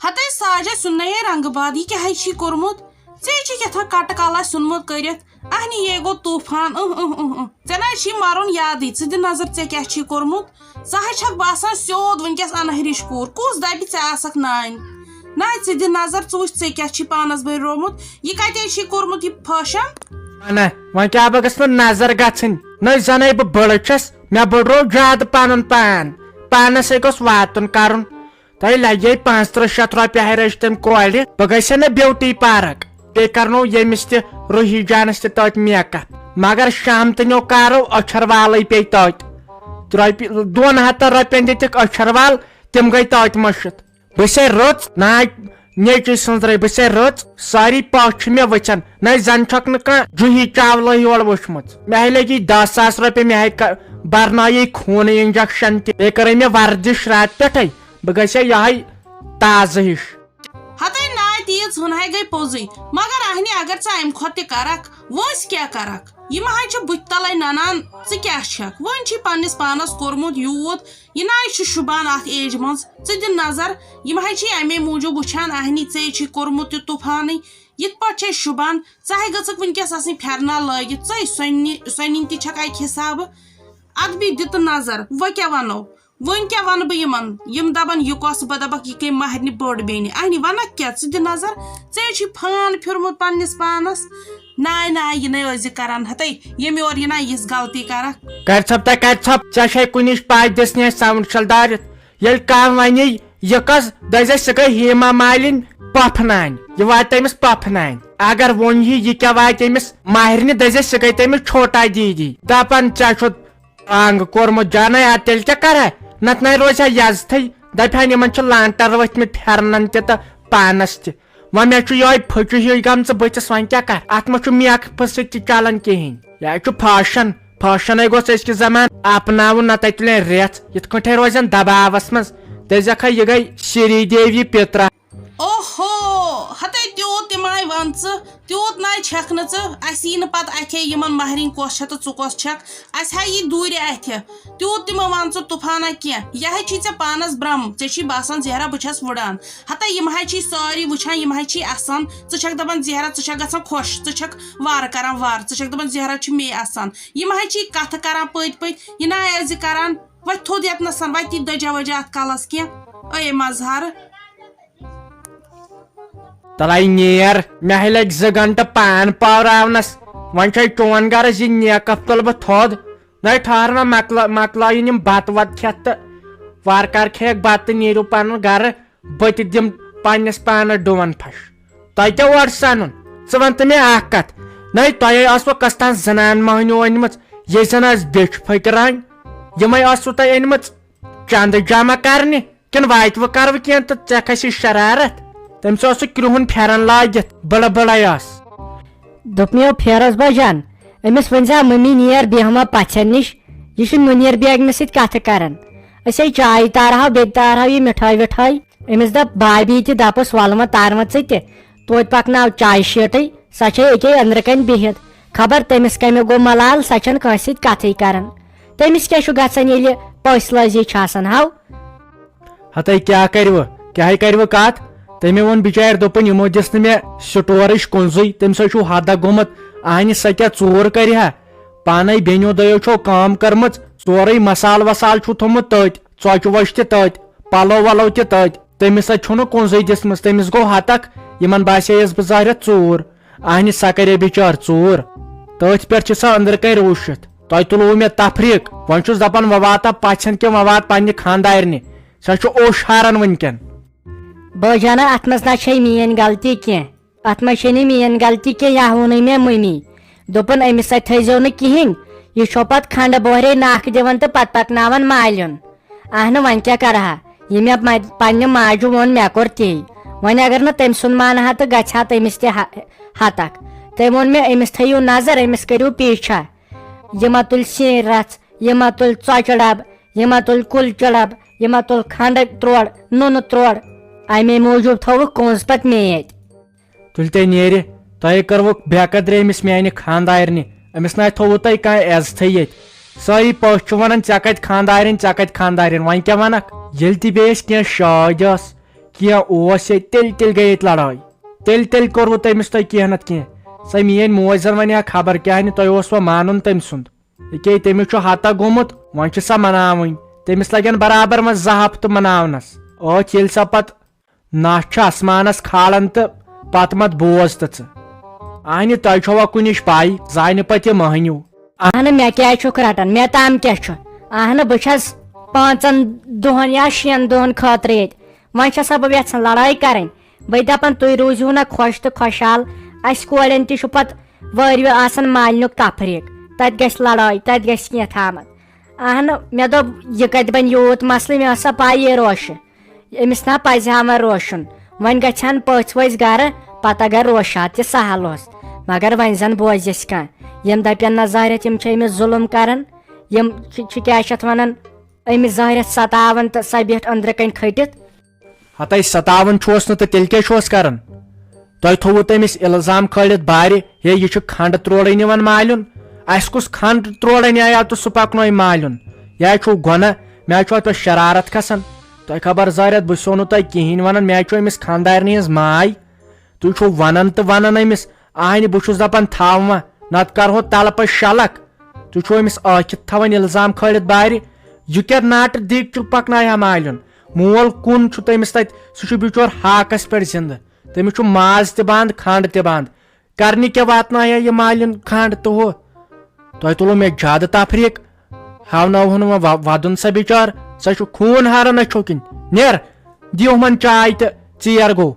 ہتے ساجے سننے رنگ باد یہ کیا کورمت ے کتھا کٹ کالا سنمت کرت اہنی یہ گو طوفان ے مرن یادی ژٕ دِ نظر ے کیا کورمت سہ چھک باسان سیود ونکس انہرش کور کس دپہ ے آسک نان نا ژٕ دِ نظر ژٕ وچھ ے کیا پانس بن رومت یہ کتے کورمت یہ فیشن وۄنۍ کیٛاہ بہٕ گژھٕ نہٕ نظر گژھٕنۍ نٔے زَنَے بہٕ بٔڑ چھَس مےٚ بٔڑرو زیادٕ پنُن پان پانس گوٚژھ واتُن کرُن تۄہہِ لگے 500-600 رۄپیہِ رٔچھ تٔمۍ کورِ بہٕ گژھِ نا بیوٹی پارک بیٚیہِ کرنو ییٚمِس تہِ روحی جانس تہِ تتہِ میک اپ مگر شام تنیو کارو أچھر والٕے پیٚیہِ تتہِ رۄپیہِ 200 رۄپین دِتِکھ أچھر وال تِم گٔے تتہِ مٔشِتھ بہٕ چھسے رٕژ ناے نیچی سٕنٛزرے بہٕ چھسے رٕژ ساری پاش چھِ مےٚ وٕچھان نٔے زن چھکھ نہٕ کانٛہہ جوہی چاولہ یور وٕچھمٕژ مےٚ لگی 10,000 رۄپیہِ مےٚ برنایے خوٗنہٕ انجکشن تہِ بیٚیہِ کٔرے مےٚ ورزش راتہٕ پٮ۪ٹھے بہٕ گژھے یہے تازٕ ہِش ہتے ناے تیٖژ ہُنہے گٔے پوٚزٕے مگر اہنی اگر ژٕ امہِ کھۄتہٕ تہِ کرکھ وٲنٛسہِ کیٛاہ کرکھ یِم حظ چھِ بٕتھِ تلے ننان ژٕ کیٛاہ چھکھ وۄنۍ چھی پننس پانس کوٚرمُت یوٗت یہِ ناے چھُ شوٗبان اتھ ایجہِ منٛز ژٕ دِ نظر یِم حظ چھی امے موٗجوٗب وٕچھان اہنی ژے چھی کوٚرمُت یہِ طوفانٕے یِتھ پٲٹھۍ چھے شوٗبان ژٕ ہے گٔژھکھ ونکیٚس آسٕنۍ پھیرنا لٲگِتھ ژے سۄنٕنۍ تہِ چھکھ اکہِ حسابہٕ ادٕ بیٚیہِ دِ تہٕ نظر وۄنۍ کیٛاہ ونو ون کیا ون بہ یم دپن یہ کس بہ دپک یہ گئی مہرنہِ بٔڑ بیٚنہِ اہنی ونکھ کیا ژٕ دِ نظر ژے چھی فان پھرمُت پننس پانس ناے ناے یہ نٔے ٲسۍ کران ہتے یم یور یہ نا یِژھ غلطی کرکھ کر ژھپ تہ کر ژھپ ژےٚ چھے کُنِچ پاے دِژنہِ ساوُنٛڈ چھل دٲرِتھ ییٚلہِ کانٛہہ ونے یہ کس دزے سۄ گٔے ہیما مالِنۍ پۄپھٕ نانۍ یہ واتہِ تٔمِس پۄپھٕ نانۍ اگر وۄنۍ یہِ کیٛاہ واتہِ أمِس ماہرنہِ دزے سۄ گٔے تٔمِس چھوٹا دیٖدی دپان ژےٚ چھُتھ انگ کوٚرمُت جانے ادٕ تیٚلہِ کیٛاہ کرٕ نت نَے روزِ ہا یزتھٕے دپہن یِمن چھِ لانٹر ؤتھمٕتۍ پھیرنن تہِ تہٕ پانس تہِ وۄنۍ مےٚ چھُ یہے پھٕچہِ ہِوۍ گٔمژٕ بٕتھِس وۄنۍ کیٛاہ کر اتھ منٛز چھُ میکفہٕ سۭتۍ تہِ چلان کہیٖنۍ یہِ چھُ فیشن فیشنٕے گوٚژھ أزکِس زمان اپناوُن نتہٕ تُلن رٮ۪ژ یِتھ کٲٹھۍ روزن دباوس منٛز دٔزیکھا یہِ گٔے شری دیوی پِترا اوہو ہتے تیوٗت تہِ ماے ون ژٕ تیوٗت ناے چھکھ نہٕ ژٕ اسہِ یی نہٕ پتہٕ اتھے یِمن مہرِنۍ کۄس چھےٚ تہٕ ژٕ کۄس چھکھ اسہِ ہا یی دوٗرِ اتھِ تیوٗت تہِ مہ ون ژٕ طوفانا کینٛہہ یہِ ہے چھی ژےٚ پانس برٛم ژےٚ چھی باسان زہرا بہٕ چھس وٕڑان ہتے یِم حظ چھی سٲری وٕچھان یِم حظ چھی اسان ژٕ چھکھ دپان زہرا ژٕ چھکھ گژھان خۄش ژٕ چھکھ وارٕ کران وارٕ ژٕ چھکھ دپان زہرا چھُ مے اسان یِم حظ چھی کتھٕ کران پٔتۍ پٔتۍ یہِ ناے ٲسۍ زِ کران وۄنۍ تھوٚد ییٚتنس وۄنۍ تہِ دٔجا ؤجا اتھ کلس کینٛہہ اے مظہر تلے نیر مےٚ لگہِ 2 گنٹہٕ پان پاوراونس وۄنۍ چھے چون غرض یہِ نیک اپ تُلہٕ بہٕ تھوٚد نَے ٹھہر وۄنۍ مۄکلٲیِن یِم بتہٕ وتہٕ کھٮ۪تھ تہٕ وارٕ کارٕ کھیٚیکھ بتہٕ تہٕ نیٖرِو پنُن گرٕ بہٕ تہِ دِمہٕ پننس پانس ڈُوَن پھش تۄہہِ کیٛاہ اورٕ سنُن ژٕ ون تہٕ مےٚ اکھ کتھ نَے تۄہے ٲسوٕ کٔژتام زنان مٔہنیوٗ أنمٕژ ییٚلہِ زن ٲس بیٚچھِ پھٔکران یِمے ٲسوٕ تۄہہِ أنمٕژ چندٕ جمع کرنہِ کِنہٕ واتوٕ کروٕ کینٛہہ تہٕ ژےٚ کھسہِ شرارت تٔمِس اوس سُہ کرٛہُن پھیرن لٲگِتھ بڑٕ بڑے ٲس دوٚپمےو فیروز بجان أمِس ؤنۍزِ مٔمی نیر بیٚہما پژھٮ۪ن نِش یہِ چھُ مُنیٖر بیگمہِ سۭتۍ کتھٕ کران أسۍ ہے چایہِ تارہو بیٚیہِ تارہو یہِ مِٹھٲے وِٹھٲے أمِس دپ بھابی تہِ دپُس ولہٕ وۄنۍ تار وۄنۍ ژٕ تہِ توتہِ پکناو چایہِ شیٖٹٕے سۄ چھے أکے أنٛدرٕ کنۍ بِہِتھ خبر تٔمِس کمہِ گوٚو ملال سۄ چھنہٕ کٲنٛسہِ سۭتۍ کتھٕے کران تٔمِس کیٛاہ چھُ گژھان ییٚلہِ پٔژھۍ لٲزی چھِ آسان ہاو ہتے کیٛاہ کرِوٕ کیٛاہ کرِوٕ کتھ تٔمۍ ووٚن بِچارِ دوٚپُن یِمو دِژ نہٕ مےٚ سٹورٕچ کُنزٕے تٔمۍ سۭتۍ چھُ حدہ گوٚمُت اہنہِ سۄ کیٛاہ ژوٗر کرِ ہا پانے بیٚنیو دۄیو چھو کٲم کٔرمٕژ سورُے مسال وسال چھُ تھوٚمُت تٔتۍ ژۄچہِ وۄچہِ تہِ تٔتۍ پلو ولو تہِ تٔتۍ تٔمِس سۭتۍ چھُنہٕ کُنزٕے دِژمٕژ تٔمِس گوٚو ہتکھ یِمن باسییس بہٕ ظٲہرت ژوٗر اہنہِ سۄ کرے بِچٲر ژوٗر تٔتھۍ پٮ۪ٹھ چھِ سۄ أنٛدرٕ کنۍ روٗشِتھ تۄہہِ تُلوٕ مےٚ تفریٖق وۄنۍ چھُس دپان وۄنۍ واتہ پژھٮ۪ن کہِ وۄنۍ وات پننہِ خانٛدارنہِ سۄ چھِ اوٚش ہاران وٕنکیٚن بٲجانا اتھ منٛز نہ چھے میٲنۍ غلطی کینٛہہ اتھ منٛز چھے نہٕ میٲنۍ غلطی کینٛہہ یہِ ووٚنُے مےٚ مٔمی دوٚپُن أمِس سۭتۍ تھٲیزیو نہٕ کِہینۍ یہِ چھو پتہٕ کھنڈٕ بوہرے ناکھ دِوان تہٕ پتہٕ پکناوان مالیُن اہنہٕ وۄنۍ کیٛاہ کرٕہا یہِ مےٚ پننہِ ماجہِ ووٚن مےٚ کوٚر تی وۄنۍ اگر نہٕ تٔمۍ سُنٛد مانہٕ ہا تہٕ گژھِ ہا تٔمِس تہِ ہتکھ تٔمۍ ووٚن مےٚ أمِس تھٲیِو نظر أمِس کٔرِو پیٖچھا یہِ ما تُلہِ سِنۍ رژھ یہِ ما تُلہِ ژۄچہِ ڈبہٕ یہِ ما تُلہِ کُلچہِ ڈبہٕ یہِ ما تُلہِ کھنڈٕ تروڑ نُنہٕ تروڑ امے موٗجوٗب تھوٚوُکھ کونٛز پتہٕ مے اتہِ تُلہِ تے نیرِ تۄہہِ کٔروُکھ بے قدرے أمِس میانہِ خانٛدارنہِ أمِس ناے تھوٚوُ تۄہہِ کانٛہہ عزتھٕے ییٚتہِ سٲری پٔژھۍ چھِ ونان ژےٚ کتہِ خانٛدارِنۍ ژےٚ کتہِ خانٛدارِنۍ وۄنۍ کیٛاہ ونکھ ییٚلہِ تہِ بیٚیہِ أسۍ کینٛہہ شٲدۍ ٲس تیل گٔے ییٚتہِ لڑٲے تیٚلہِ کوٚروٕ تٔمِس تۄہہِ کینٛہہ نتہٕ کینٛہہ سۄ میٲنۍ موج زن ونہِ ہا خبر کیٛاہ نہٕ تۄہہِ اوسوٕ مانُن تٔمۍ سُنٛد ییٚکیٛاہ تٔمِس چھُ ہتا گوٚمُت وۄنۍ چھِ سۄ مناوٕنۍ تٔمِس لگن برابر وۄنۍ 2 ہفتہٕ مناونس ییٚلہِ سۄ پتہٕ نَس چھِ آسمانس کھالان تہٕ پتہٕ مت بوز تہٕ ژٕ اہنہِ تۄہہِ چھوا کُنِچ پاے زانہِ پتہٕ یہِ مٔہنیوٗ اہنہٕ مےٚ کیٛازِ چھُکھ رٹان مےٚ تام کیٛاہ چھُ اہنہٕ بہٕ چھس 5 دۄہن یا 6 دۄہن خٲطرٕ ییٚتہِ وۄنۍ چھسا بہٕ یژھان لڑٲے کرٕنۍ بہٕ دپان تُہۍ روٗزِو نہ خۄش تہٕ خۄشحال اسہِ کورٮ۪ن تہِ چھُ پتہٕ وٲرۍوِ آسان مالنیُک تفریٖق تتہِ گژھِ لڑٲے تتہِ گژھِ کینٛہہ تھامت اہنہٕ مےٚ دوٚپ یہِ کتہِ بنہِ یوٗت مسلہٕ مےٚ ٲس سا پاے یہِ روشہِ أمِس نا پزِ ہا وۄنۍ روشُن وۄنۍ گژھِ ہن پٔژھۍ ؤژھۍ گرٕ پتہٕ اگر روشات تہِ سہل اوس مگر وۄنۍ زن بوزٮ۪س کانٛہہ یِم دپن نہ ظٲہرت یِم چھِ أمِس ظُلم کران یِم چھِ کیٛاہ چھِ اتھ ونان أمِس ظٲہرت ستاوان تہٕ سۄ بیٹھ أنٛدرٕ کنۍ کھٔٹِتھ ہتاے ستاوان چھُس نہٕ تہٕ تیٚلہِ کیٛاہ چھُس کران تۄہہِ تھوٚوُ تٔمِس الزام کھٲلِتھ بارِ ہے یہِ چھُ کھنڈ تروڑے نِوان مالیُن اسہِ کُس کھنڈ تروڑے نِیاو تہٕ سُہ پکنوو مالیُن یا چھُو گۄناہ مےٚ چھُ اتھ پٮ۪ٹھ شرارت کھسان تۄہہِ خبر ظٲہرت بہٕ چھُسو نہٕ تۄہہِ کِہینۍ ونان مےٚ چھُ أمِس خانٛدارنہِ ہٕنٛز ماے تُہۍ چھُو ونان تہٕ ونان أمِس اہنہِ بہٕ چھُس دپان تھاو وۄنۍ نتہٕ کرہو تلہٕ پتہٕ شلک تُہۍ چھُو أمِس ٲکھِتھ تھاوان الزام کھٲلِتھ بارِ یہِ کیٛاہ ناٹہٕ دِگ پکنایہِ ہا مالیُن مول کُن چھُ تٔمِس تتہِ سُہ چھُ بِچور ہاکس پٮ۪ٹھ زِندٕ تٔمِس چھُ ماز تہِ بنٛد کھنڈ تہِ بنٛد کرنہِ کیٛاہ واتنایا یہِ مالیُن کھنڈ تہٕ ہُہ تۄہہِ تُلوٗ مےٚ زیادٕ تفریٖق ہاونٲوہُن وۄنۍ ودُن سۄ بِچار سۄ چھُ خوٗن ہاران أچھو کِنۍ نیر دِیِو یِمن چاے تہٕ ژیر گوٚو